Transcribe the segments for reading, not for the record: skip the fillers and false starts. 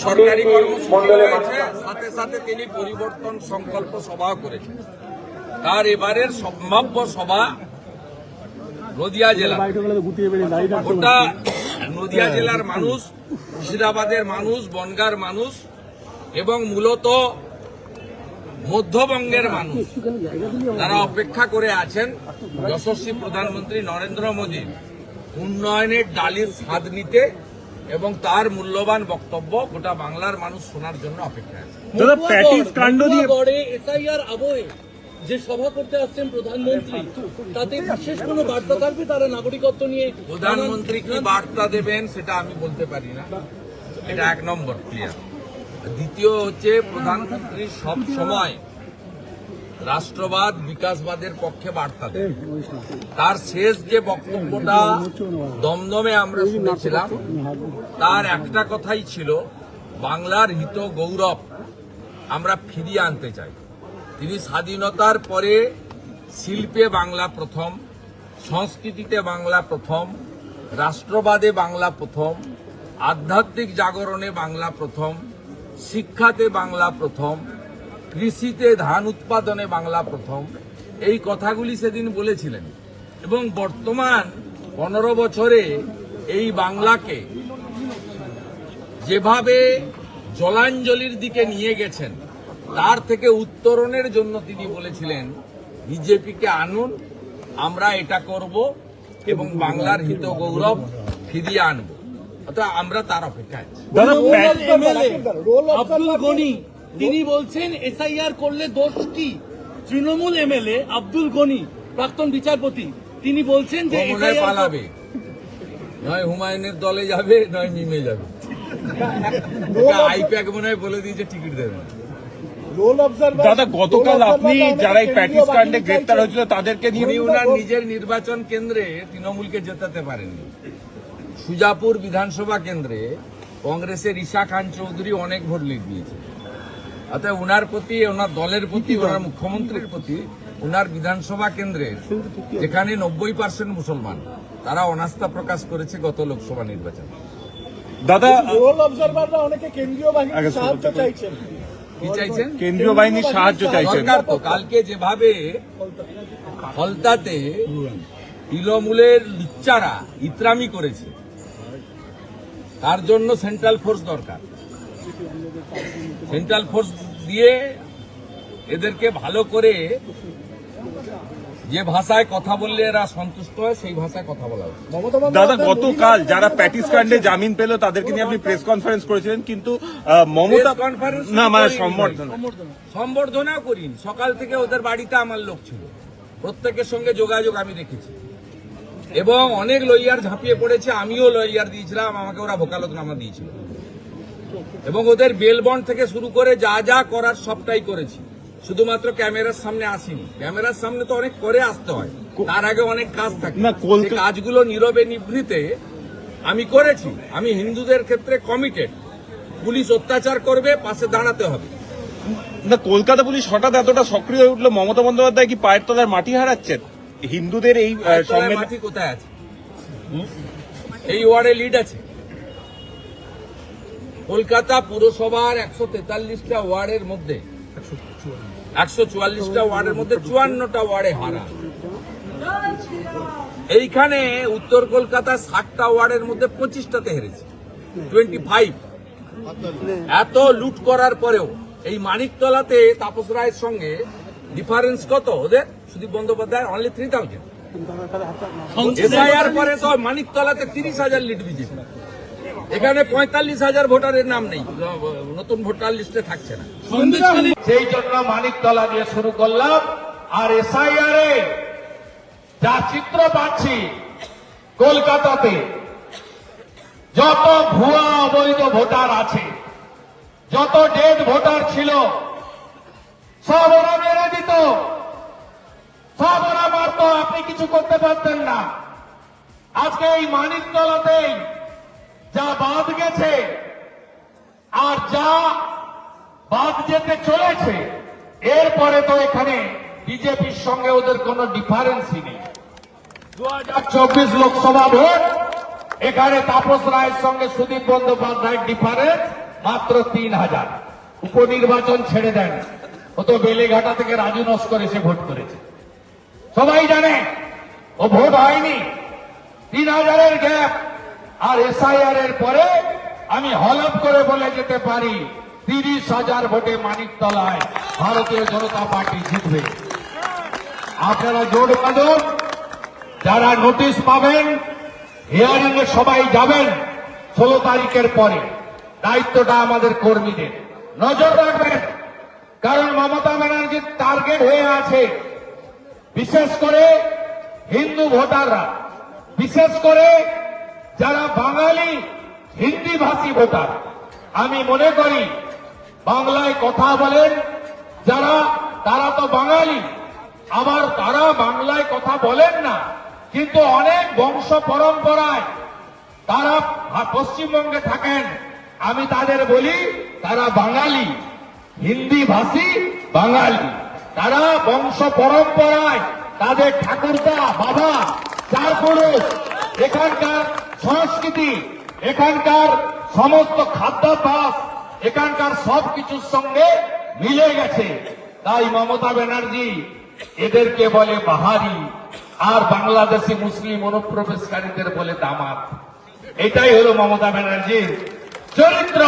সরকারি কর্মসূচি রয়েছে, সাথে সাথে তিনি পরিবর্তন সংকল্প সভাও করেছেন। তার এবারের সম্ভাব্য সভা নদিয়া জেলা, গোটা নদিয়া জেলার মানুষ, মুর্শিদাবাদের মানুষ, বনগাঁর মানুষ এবং মূলত মধ্যবঙ্গের মানুষ তারা অপেক্ষা করে আছেন যশস্বী প্রধানমন্ত্রী নরেন্দ্র মোদীর উন্নয়নের ডালির স্বাদ নিতে এবং তার মূল্যবান বক্তব্য গোটা বাংলার মানুষ শোনার জন্য অপেক্ষা আছে। এসআইআর আবহে যে সভা করতে আসছেন প্রধানমন্ত্রী, তাতে বিশেষ কোনো বার্তা থাকবে তারা নাগরিকত্ব নিয়ে? প্রধানমন্ত্রী কি বার্তা দেবেন সেটা আমি বলতে পারি না, এটা এক নম্বর ক্লিয়ার। দ্বিতীয় হচ্ছে প্রধানমন্ত্রী সব সময় রাষ্ট্রবাদ বিকাশবাদের পক্ষে বার্তা দেন। তার শেষ যে বক্তব্যটা দমদমে আমরা শুনেছিলাম, তার একটা কথাই ছিল, বাংলার হিত গৌরব আমরা ফিরিয়ে আনতে চাই। তিনি স্বাধীনতার পরে শিল্পে বাংলা প্রথম, সংস্কৃতিতে বাংলা প্রথম, রাষ্ট্রবাদে বাংলা প্রথম, আধ্যাত্মিক জাগরণে বাংলা প্রথম, শিক্ষাতে বাংলা প্রথম, কৃষিতে ধান উৎপাদনে বাংলা প্রথম, এই কথাগুলি সেদিন বলেছিলেন। এবং বর্তমান 15 বছরে এই বাংলাকে যেভাবে জলাঞ্জলির দিকে নিয়ে গেছেন, তার থেকে উত্তরণের জন্য তিনি বলেছিলেন, বিজেপিকে আনুন, আমরা এটা করব এবং বাংলার হিত গৌরব ফিরিয়ে আনব। অর্থাৎ আমরা তার অপেক্ষায়। আব্দুল গনি তিনি বলছেন এসআইআর করলে দোষ কি? তৃণমূল এমএলএ আব্দুল গনি, প্রাক্তন বিচারপতি, তিনি বলছেন যে পালাবে, নয় হুমায়ুনের দলে যাবে, নয় মিমে যাবে। আইপ্যাক মনে হয় বলে দিয়েছে টিকিট দেবে। দাদা, গতকাল আপনি যারা এই প্যাটিস কাণ্ডে গ্রেপ্তার হয়েছিল তাদেরকে নিয়ে ওনার নিজের নির্বাচন কেন্দ্রে তৃণমূলকে জেতাতে পারেননি। সুজাপুর বিধানসভা কেন্দ্রে কংগ্রেসের ঈশা খান চৌধুরী অনেক ভোট লিড দিয়েছে। অর্থাৎ ওনার প্রতি, ওনার দলের প্রতি, ওনার মুখ্যমন্ত্রীর প্রতি, ওনার বিধানসভা কেন্দ্রে যেখানে 90% মুসলমান, তারা অনাস্থা প্রকাশ করেছে গত লোকসভা নির্বাচনে। দাদা, অনেকে কেন্দ্রীয় বাহিনীর সাহায্য চাইছেন। কি চাইছেন? কেন্দ্রীয় বাহিনীর সাহায্য চাইছেন। সরকার তো কালকে যেভাবে ফলতাতে তৃণমূলের লুচ্চারা ইতরামি করেছে, তার জন্য সেন্ট্রাল ফোর্স দরকার। সেন্ট্রাল ফোর্স দিয়ে এদেরকে ভালো করে যে ভাষায় কথা বললে এরা সন্তুষ্ট হয়, সেই ভাষায় কথা বলা উচিত। দাদা, গতকাল যারা প্যাটিস কাণ্ডে জামিন পেল তাদেরকে নিয়ে আপনি প্রেস কনফারেন্স করেছিলেন, কিন্তু মমতা কনফারেন্স না, মানে সম্বর্ধনাও করিনি। সকাল থেকে ওদের বাড়িতে আমার লোক ছিল, প্রত্যেকের সঙ্গে যোগাযোগ আমি রেখেছি এবং অনেক লয়ার ঝাঁপিয়ে পড়েছে। আমিও লয়ার দিয়েছিলাম, আমাকে ওরা ভোকালতনামা দিয়েছিল এবং ওদের বেল বন্ড থেকে শুরু করে যা যা করার সবটাই করেছি। শুধুমাত্র ক্যামেরার সামনে আসিনি, ক্যামেরার সামনে তো অনেক করে আসতে হয়, তার আগে অনেক কাজ থাকে। কাজগুলো নীরবে নিভৃতে আমি করেছি। আমি হিন্দুদের ক্ষেত্রে কমিটেড। পুলিশ অত্যাচার করবে, পাশে দাঁড়াতে হবে না। কলকাতা পুলিশ হঠাৎ এতটা সক্রিয় হয়ে উঠলো, মমতা বন্দ্যোপাধ্যায় কি পায়ের তলার মাটি হারাচ্ছেন? হিন্দুদের এই মাটি কোথায় আছে? এই ওয়ার্ডে লিড আছে। কলকাতা পুরসভার 143টা ওয়ার্ডের মধ্যে 144টা ওয়ার্ডের মধ্যে 54টা ওয়ার্ডে হারা। এইখানে উত্তর কলকাতা 60টা ওয়ার্ডের মধ্যে 25টাতে হেরেছে, 25। এত লুট করার পরেও এই মানিকতলাতে তাপস রায়ের সঙ্গে ডিফারেন্স কত ওদের? সুদীপ বন্দ্যোপাধ্যায় অনলি 3000। এসআইআর পরে তো মানিকতলাতে 30,000 লিড বিজেপি। এখানে 45,000 ভোটারের নাম নেই, নতুন ভোটার লিস্টে থাকছে না। সেই জন্য মানিকতলা দিয়ে শুরু করলাম। আর এসআইআর এ যা চিত্র পাচ্ছি, কলকাতাতে যত ভুয়া অবৈধ ভোটার আছে, যত ডেড ভোটার ছিল, সব ওরা মেরে দিত, সব ওরা মারত, আপনি কিছু করতে পারতেন না। আজকে এই মানিকতলাতেই যা বাদ গেছে আর যা বাদ যেতে চলেছে, এরপরে তো এখানে বিজেপির সঙ্গে ওদের কোনো ডিফারেন্সই নেই। 2024 লোকসভা ভোট, এখানে তাপস রায়ের সঙ্গে সুদীপ বন্দ্যোপাধ্যায়ের ডিফারেন্স মাত্র 3,000। উপনির্বাচন ছেড়ে দেন, ও তো বেলেঘাটা থেকে রাজু নস্কর এসে ভোট করেছে, সবাই জানে ও ভোট হয়নি। 3,000-এর গ্যাপ। আর এসআইআর এর পরে আমি হলফ করে বলে যেতে পারি 30,000 ভোটে মানিকতলায় ভারতীয় জনতা পার্টি জিতবে। আপনারা জোর বাঁধুন, যারা নোটিশ পাবেন হিয়ারিং এ সবাই যাবেন 16 তারিখের পরে। দায়িত্বটা আমাদের কর্মীদের, নজর রাখবেন, কারণ মমতা ব্যানার্জির টার্গেট হয়ে আছে বিশেষ করে হিন্দু ভোটাররা, বিশেষ করে যারা বাঙালি হিন্দি ভাষী ভোটার। আমি মনে করি বাংলায় কথা বলেন যারা, তারা তো বাঙালি, আবার তারা বাংলায় কথা বলেন না, কিন্তু অনেক বংশ পরম্পরায় তারা পশ্চিমবঙ্গে থাকেন। আমি তাদের বলি তারা বাঙালি, হিন্দি ভাষী বাঙালি। তারা বংশ পরম্পরায় তাদের ঠাকুরদা বাবা চার পুরুষ, এখানকার সংস্কৃতি, এখানকার সমস্ত খাদ্যাভ্যাস, এখানকার সবকিছুর সঙ্গে মিলে গেছে। তাই মমতা ব্যানার্জি এদেরকে বলে বাহারি, আর বাংলাদেশি মুসলিম অনুপ্রবেশকারীদের বলে দামাত। এটাই হলো মমতা ব্যানার্জির চরিত্র।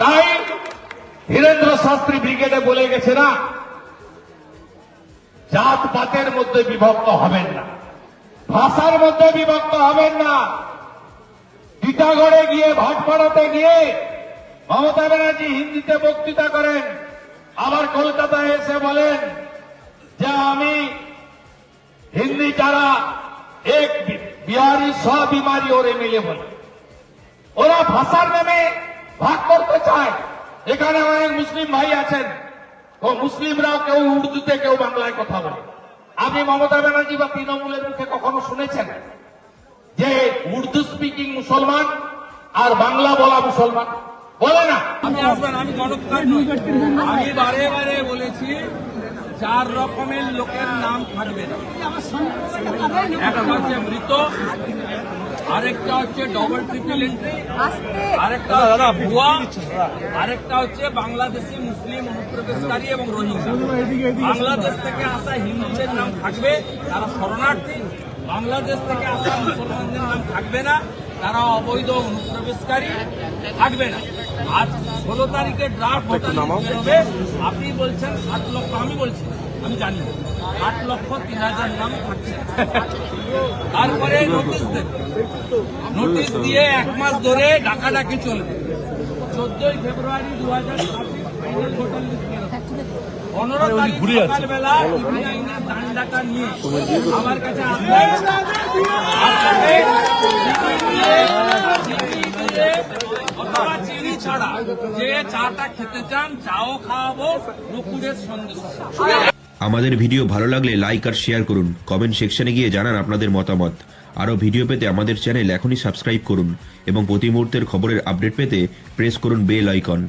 তাই ধীরেন্দ্র শাস্ত্রী ব্রিগেডে বলে গেছে না, জাত পাতের মধ্যে বিভক্ত হবেন না, ভাষার মধ্যে বিভক্ত হবেন না। টিটাগড়ে গিয়ে ভাটপাড়াতে গিয়ে মমতা ব্যানার্জি হিন্দিতে বক্তৃতা করেন, আবার কলকাতায় এসে বলেন যে আমি হিন্দি যারা এক বিহারি সব বিমারি ওরে মিলে বলে। ওরা ভাষার নামে ভাগ করতে চায়। এখানে অনেক মুসলিম ভাই আছেন, ও মুসলিমরাও কেউ উর্দুতে কেউ বাংলায় কথা বলে। আপনি মমতা ব্যানার্জি বা তৃণমূলের মুখে কখনো শুনেছেন যে উর্দু স্পিকিং মুসলমান আর বাংলা বলা মুসলমান? বলে না। আপনি আসবেন, আমি গণতান্ত্রিক নই। আমি বারে বারে বলেছি 4 রকমের লোকের নাম থাকবে না। একটা হচ্ছে মৃত, আরেকটা হচ্ছে ডবল ট্রিপল এন্ট্রি, আরেকটা ভুয়া, আরেকটা হচ্ছে বাংলাদেশি মুসলিম অনুপ্রবেশকারী এবং রোহিঙ্গা। বাংলাদেশ থেকে আসা হিন্দুদের নাম থাকবে, তারা শরণার্থী। বাংলাদেশ থেকে আসা মুসলমানদের নাম থাকবে না, তারা অবৈধ অনুপ্রবেশকারী থাকবে না। আজ 16 তারিখে ড্রাফট ভোটার লিস্ট বেরোবে। আপনি বলছেন 7 লক্ষ, আমি বলছি আমি জানি 8,03,000 নাম থাকছে। তারপরে নোটিশ দেবে, নোটিশ দিয়ে 1 মাস ধরে ডাকাডাকি চলবে। 14 ফেব্রুয়ারি 2026 ফাইনাল ভোটার লিস্ট বেরোবে। 15 তারিখ সকালবেলা ইভি আইনের ডান্ডাটা নিয়ে আমার কাছে আসবেন। আপনাকে অথবা চিনি ছাড়া যে চাটা খেতে চান, চাও খাওয়াবো, নুপুরের সন্দেশ। আমাদের ভিডিও ভালো লাগলে লাইক আর শেয়ার করুন, কমেন্ট সেকশনে গিয়ে জানান আপনাদের মতামত। আরও ভিডিও পেতে আমাদের চ্যানেল এখনই সাবস্ক্রাইব করুন এবং প্রতি মুহূর্তের খবরের আপডেট পেতে প্রেস করুন বেল আইকন।